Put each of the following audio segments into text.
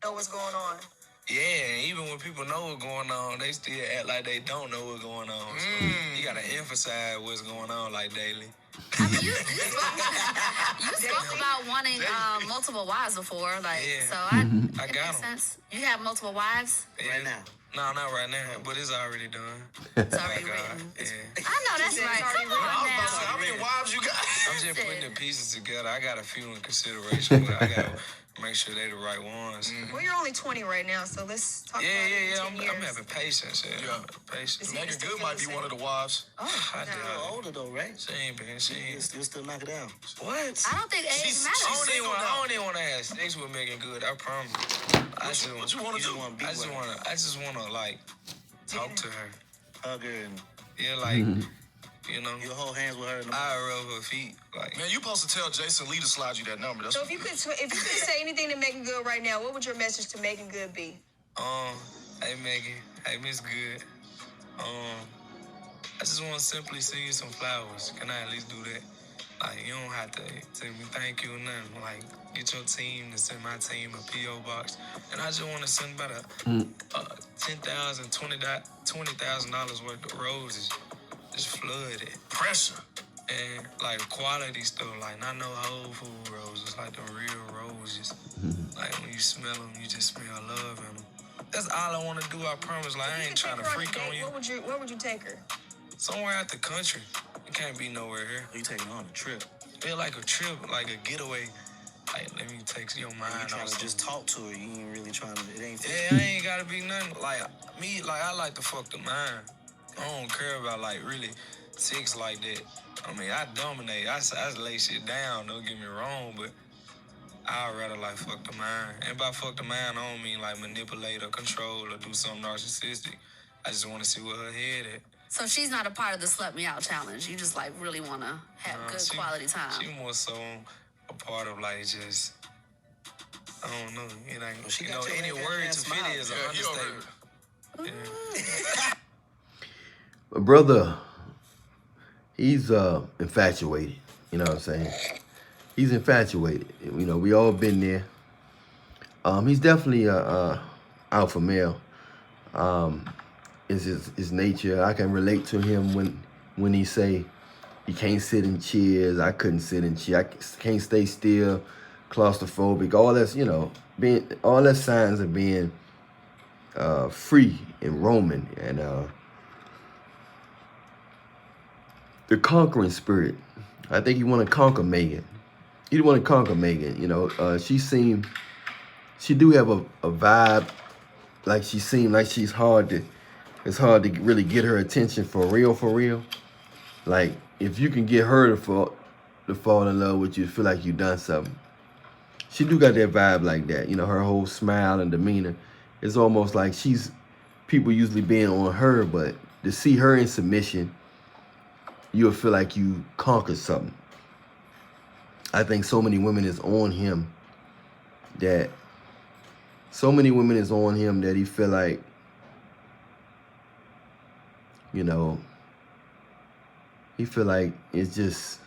know what's going on. Yeah, even when people know what's going on, they still act like they don't know what's going on. So you gotta emphasize what's going on, like daily. I mean, you spoke about wanting multiple wives before, like so. I got them. You have multiple wives right now. No, not right now, but it's already done. It's already written. Yeah. I know that's right. Come on now. How many wives you got? I'm just putting the pieces together. I got a few in consideration, but I gotta make sure they the right ones. Well, you're only 20 right now, so let's talk about it in 10 years. I'm having patience. Yeah. Patience. Meagon Good might be one of the wives. Oh, I She's a little older though, right? She ain't been. You'll still knock it down. What? I don't think age matters. I don't even want to have sex with Meagon Good. I promise. What you want to do? I just want to like talk to her, hug her, and like. You know, you'll hold hands with her. I rub her feet. Like, man, you supposed to tell Jason Lee to slide you that number. That's so if you could say anything to Meagon Good right now, what would your message to Meagon Good be? Hey Meagon, hey Miss Good. I just want to simply send you some flowers. Can I at least do that? Like, you don't have to tell me thank you or nothing. Like, get your team to send my team a P.O. box. And I just want to send about $10,000, $20,000 worth of roses. Just flooded. Pressure. And like quality stuff, like not no Whole Food roses, like the real roses. Like when you smell them, you just smell love in them. That's all I want to do, I promise. Like I ain't trying to freak on you. Where would you take her? Somewhere out the country. It can't be nowhere here. You taking her on a trip? Yeah, like a trip, like a getaway. Like let me take your mind. You trying to just talk to her? You ain't really trying to. It ain't. Yeah, I ain't gotta be nothing. Like me, like I like to fuck the mind. I don't care about like really sex like that. I mean, I dominate. I lay shit down. Don't get me wrong, but I'd rather like fuck the mind. And by fuck the mind, I don't mean like manipulate or control or do something narcissistic. I just want to see where her head at. So she's not a part of the Slut Me Out challenge. You just like really want to have good quality time. She more so a part of like just I don't know. It ain't any word to fit is an understatement. Yeah. My brother, he's infatuated. You know what I'm saying? He's infatuated. You know, we all been there. He's definitely a alpha male. Is his nature. I can relate to him when he say he can't sit in chairs. I couldn't sit in chairs. I can't stay still. Claustrophobic. All that's all that signs of being free and roaming and the conquering spirit. I think he want to conquer Meagon. He want to conquer Meagon. You know, she do have a vibe. Like she seemed like she's it's hard to really get her attention for real. Like if you can get her to fall in love with you, feel like you done something. She do got that vibe like that. You know, her whole smile and demeanor. It's almost like people usually being on her, but to see her in submission, you'll feel like you conquered something. I think so many women is on him that he feel like, you know, he feel like it's just,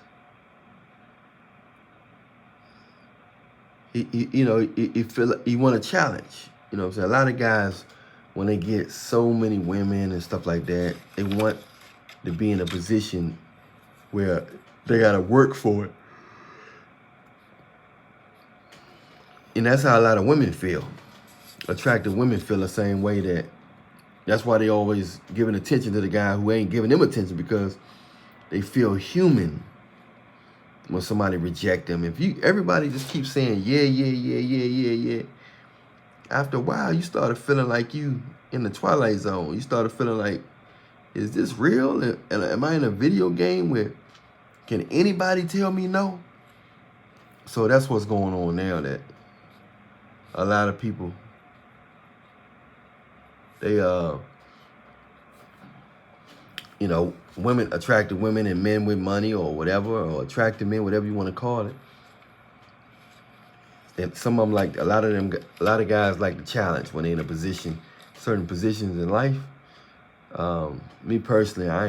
he feel like he want a challenge. You know what I'm saying? A lot of guys, when they get so many women and stuff like that, they want to be in a position where they got to work for it. And that's how a lot of women feel. Attractive women feel the same way. That's why they always giving attention to the guy who ain't giving them attention, because they feel human when somebody reject them. Everybody just keeps saying, yeah. After a while, you started feeling like you in the Twilight Zone. You started feeling like, is this real? And am I in a video game where can anybody tell me no? So that's what's going on now, that a lot of people, they, attractive women and men with money or whatever, or attractive men, whatever you want to call it. And some of them a lot of guys like the challenge when they're in certain positions in life. Me personally, I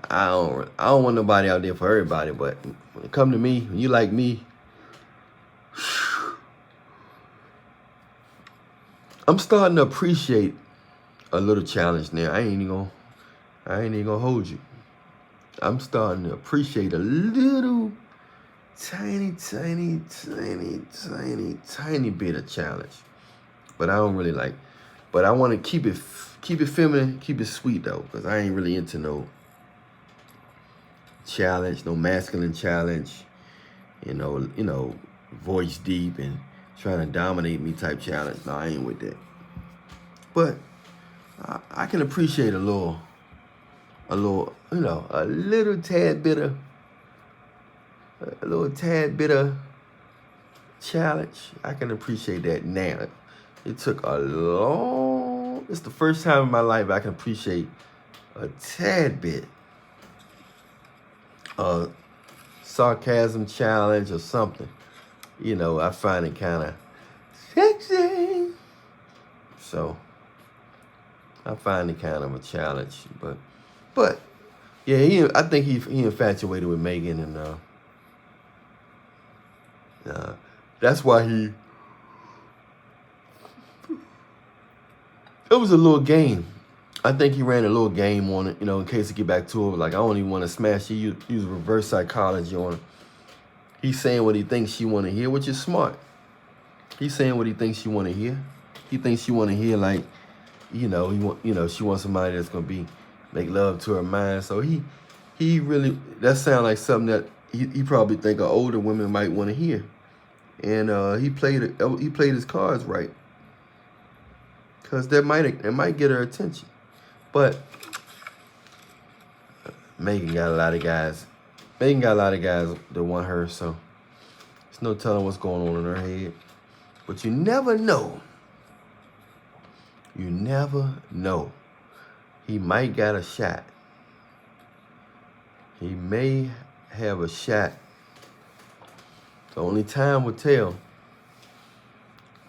don't want nobody out there for everybody, but when it come to me, when you like me, I'm starting to appreciate a little challenge now. I ain't even gonna hold you. I'm starting to appreciate a little tiny bit of challenge. But I don't really like. But I want to keep it feminine, keep it sweet though, because I ain't really into no challenge, no masculine challenge. You know, voice deep and trying to dominate me type challenge. No, I ain't with that. But I can appreciate a little, a little tad bit of challenge. I can appreciate that now. It took it's the first time in my life I can appreciate a tad bit of sarcasm challenge or something. You know, I find it kind of sexy. So I find it kind of a challenge, but yeah, I think he infatuated with Meagan, and that's why it was a little game. I think he ran a little game on it, you know, in case he get back to her. Like, I don't even want to smash you. Use reverse psychology on her. He's saying what he thinks she want to hear, which is smart. He's saying what he thinks she want to hear. He thinks she want to hear, like, she wants somebody that's gonna make love to her mind. So he really, that sounds like something that he probably think older women might want to hear. And he played his cards right, because it might get her attention. But Meagan got a lot of guys. Meagan got a lot of guys that want her, so there's no telling what's going on in her head. But you never know. You never know. He might got a shot. He may have a shot. The only time will tell.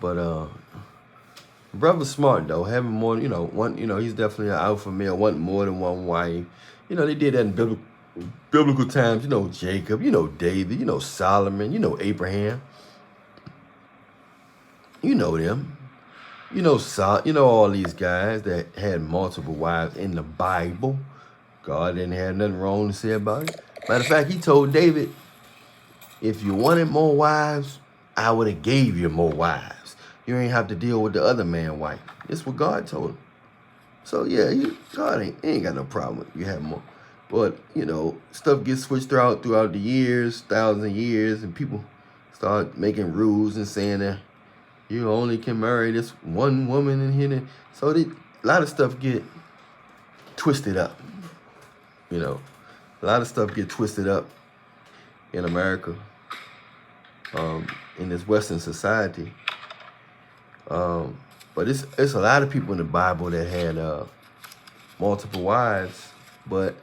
But brother's smart though. Having more, he's definitely an alpha male, wanting more than one wife. You know, they did that in biblical times. You know, Jacob, David, Solomon, Abraham. You know them. All these guys that had multiple wives in the Bible. God didn't have nothing wrong to say about it. Matter of fact, he told David, if you wanted more wives, I would have gave you more wives. You ain't have to deal with the other man's wife. That's what God told him. So yeah, God ain't got no problem with you having more. But, stuff gets switched throughout the years, thousands of years, and people start making rules and saying that you only can marry this one woman in here. So a lot of stuff get twisted up. A lot of stuff get twisted up in America, in this Western society. But it's a lot of people in the Bible that had multiple wives, but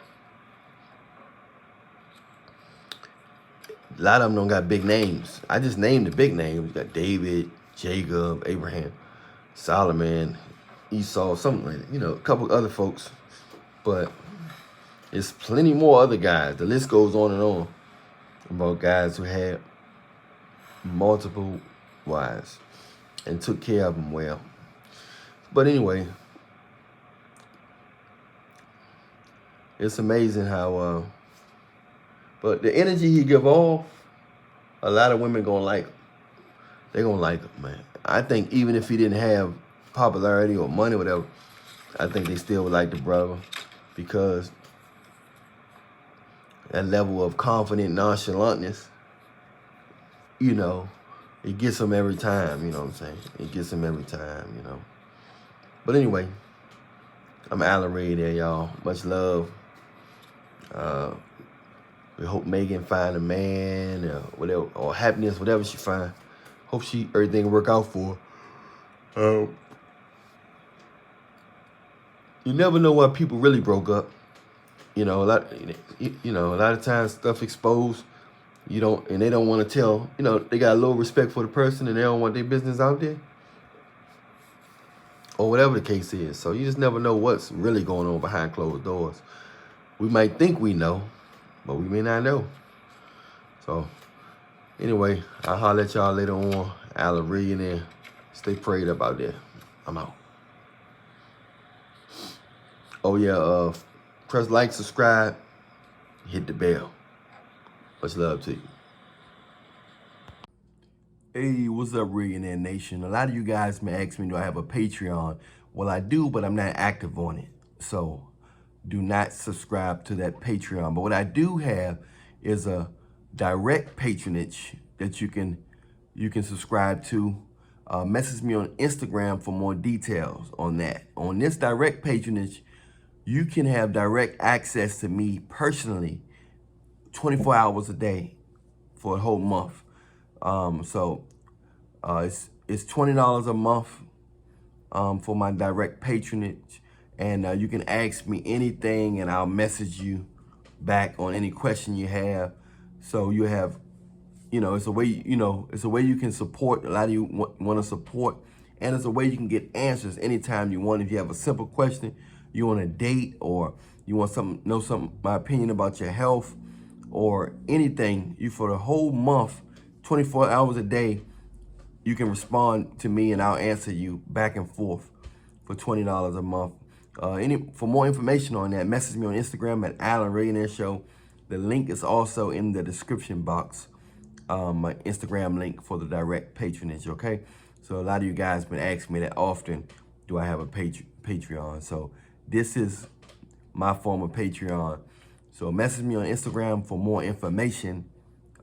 a lot of them don't got big names. I just named the big names. You got David, Jacob, Abraham, Solomon, Esau, something like that. A couple other folks. But there's plenty more other guys. The list goes on and on about guys who had multiple wives and took care of them well. But anyway, it's amazing how, but the energy he give off, a lot of women gonna like him. They gonna like him, man. I think even if he didn't have popularity or money or whatever, I think they still would like the brother, because that level of confident nonchalantness, it gets them every time, you know what I'm saying? It gets them every time, But anyway, I'm Allan Reallionaire, y'all. Much love. We hope Meagan find a man, or whatever, or happiness, whatever she find. Hope everything work out for her. You never know why people really broke up. A lot of times stuff exposed. And they don't want to tell. They got a little respect for the person, and they don't want their business out there, or whatever the case is. So you just never know what's really going on behind closed doors. We might think we know, but we may not know. So anyway, I'll holler at y'all later on. Allan Reallionaire. Stay prayed up out there. I'm out. Oh yeah, press like, subscribe, hit the bell. Much love to you. Hey, what's up, Reallionaire Nation? A lot of you guys may ask me, do I have a Patreon? Well, I do, but I'm not active on it. So do not subscribe to that Patreon. But what I do have is a direct patronage that you can subscribe to. Message me on Instagram for more details on that. On this direct patronage, you can have direct access to me personally 24 hours a day for a whole month. It's $20 a month for my direct patronage, and you can ask me anything and I'll message you back on any question you have. So you have, it's a way, it's a way you can support. A lot of you want to support, and it's a way you can get answers anytime you want. If you have a simple question, you want a date, or you want my opinion about your health, or anything, for the whole month, 24 hours a day, you can respond to me and I'll answer you back and forth for $20 a month. For more information on that, message me on Instagram at Allan Reallionaire Show. The link is also in the description box. My Instagram link for the direct patronage, okay? So a lot of you guys been asking me that often, do I have a Patreon? So this is my form of Patreon. So message me on Instagram for more information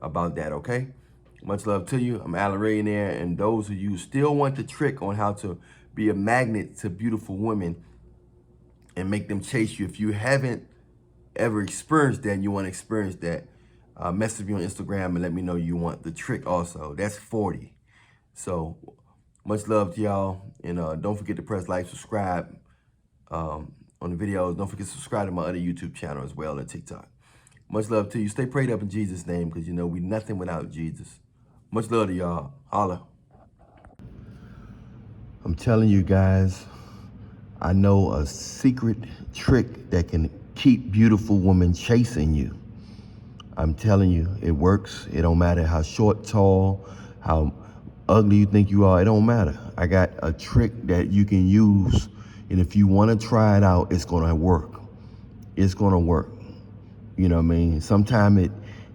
about that, okay? Much love to you. I'm Allan Reallionaire, and those of you still want the trick on how to be a magnet to beautiful women and make them chase you. If you haven't ever experienced that and you want to experience that, message me on Instagram and let me know you want the trick also. That's 40. So much love to y'all, and don't forget to press like, subscribe on the videos. Don't forget to subscribe to my other YouTube channel as well, and TikTok. Much love to you. Stay prayed up in Jesus' name, because we nothing without Jesus. Much love to y'all. Holla. I'm telling you guys, I know a secret trick that can keep beautiful women chasing you. I'm telling you, it works. It don't matter how short, tall, how ugly you think you are. It don't matter. I got a trick that you can use, and if you want to try it out, it's going to work. It's going to work. You know what I mean? Sometimes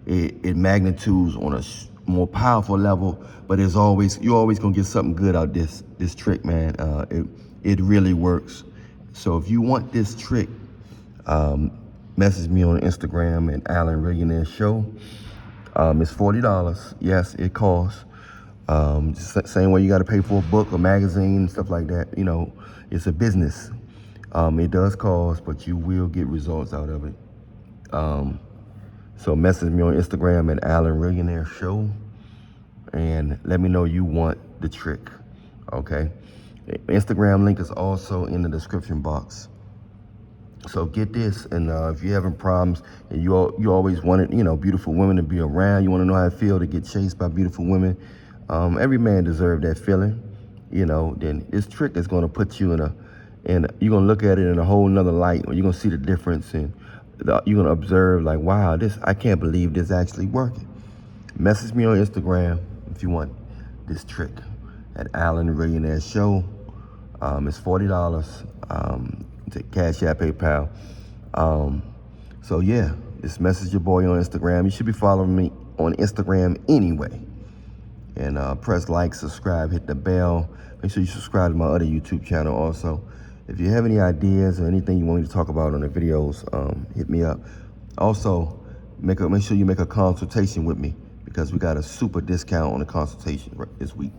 it magnitudes on a more powerful level, but you're always gonna get something good out this trick, man. It really works. So if you want this trick, message me on Instagram at Allan Reallionaire Show. It's $40. Yes, it costs. Same way you got to pay for a book or magazine and stuff like that. It's a business. It does cost, but you will get results out of it. So message me on Instagram at Allan Reallionaire Show and let me know you want the trick, okay? Instagram link is also in the description box. So get this, and if you're having problems and you always wanted, beautiful women to be around, you want to know how it feels to get chased by beautiful women, every man deserves that feeling, then this trick is going to put you and you're going to look at it in a whole nother light, or you're going to see the difference, and you're going to observe like, wow, I can't believe this actually working. Message me on Instagram if you want this trick at Allan Reallionaire Show. It's $40. To Cash App, PayPal. So yeah, just message your boy on Instagram. You should be following me on Instagram anyway. And press like, subscribe, hit the bell. Make sure you subscribe to my other YouTube channel also. If you have any ideas or anything you want me to talk about on the videos, hit me up. Also, make sure you make a consultation with me, because we got a super discount on the consultation this week.